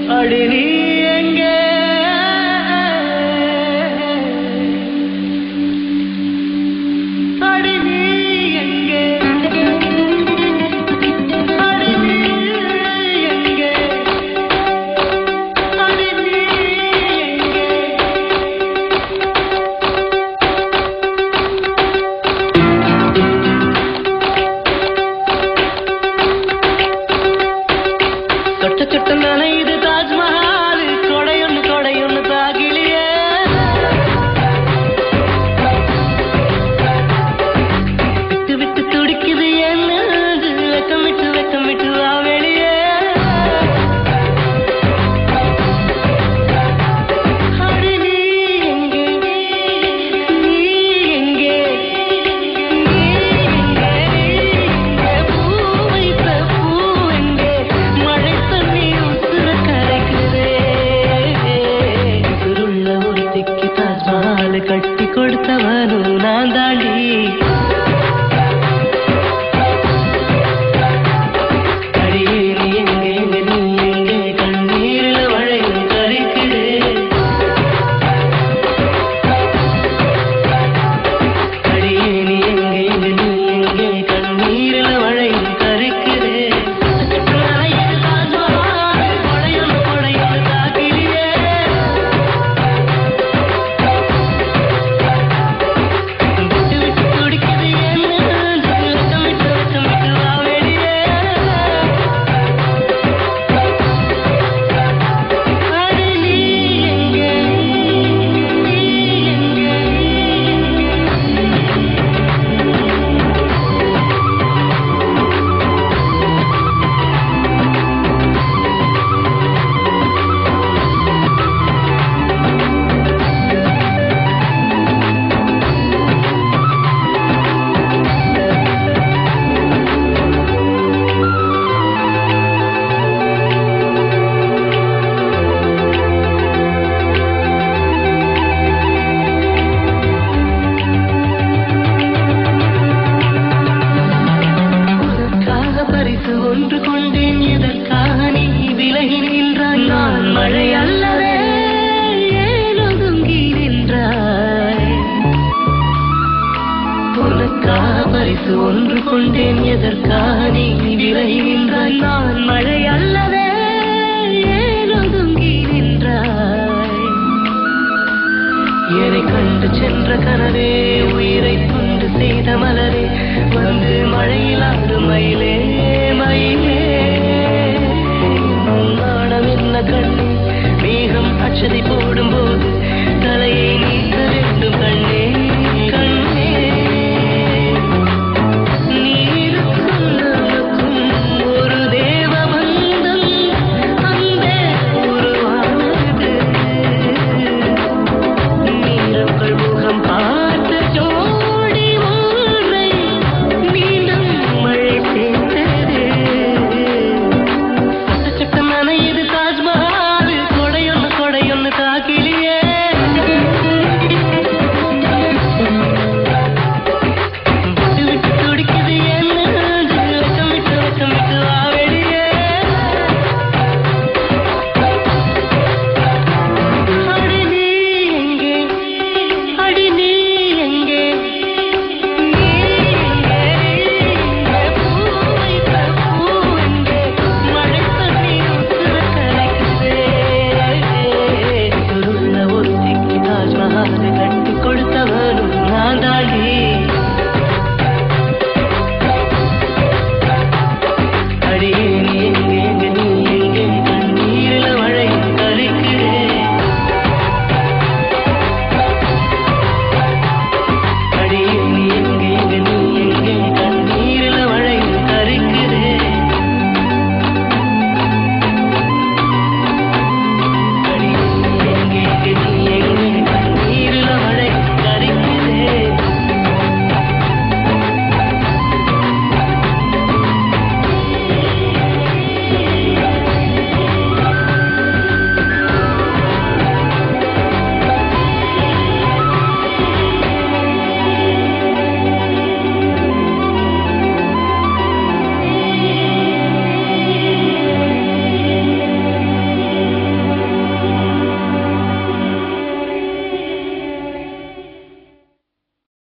அடி நீ எங்கே அடி நீ எங்கே அடி நீ எங்கே அடி நீ எங்கே சொட்ட சொட்ட நனையுது தாஜ்மஹால் கொடையொன்னு தாகிலியே விட்டு விட்டு துடிக்குது என்ன வெக்கமிட்டு வா வெளியே அடி நீ எங்கே நீ எங்கே நீ எங்கே பூ வைத்த பூ எங்கே மழை தண்ணி உசுர கரைக்குதே உசுருள்ள ஒருத்திக்கு தாஜ்மஹால் கட்டி கொடுத்தவனும் நான் தாண்டி அடியே நீ எங்கே நீ எங்கே கண்ணீரில மழையும் கரைக்குதே அடியே நீ எங்கே நீ எங்கே கண்ணீரில மழையும் கரைக்குதே நனையுது தாஜ்மஹால் கொடையொன்னு தாக்கிலியே விட்டு விட்டு துடிக்குது என்ன வெக்கமிட்டு வா வெளியே அடி நீ எங்கே நீ எங்கே உனக்காக பரிசு ஒன்று கொண்டேன் எதற்காக நீ விலகி நின்றாய் நான் மழை அல்லவே ஏன் ஒதுங்கி நின்றாய் உனக்காக பரிசு ஒன்று கொண்டேன் எதற்காக நீ விலகி நின்றாய் நான் மழை அல்லவே ஏன் ஒதுங்கி நின்றாய் என்னை கண்டு சென்ற கனவே உயிரை துண்டு செய்த மலரே வந்து மழையில் ஆடு மயிலே மயிலே நாணம் என்ன கண்ணு மேகம் அச்சதை போடும்போது தலையை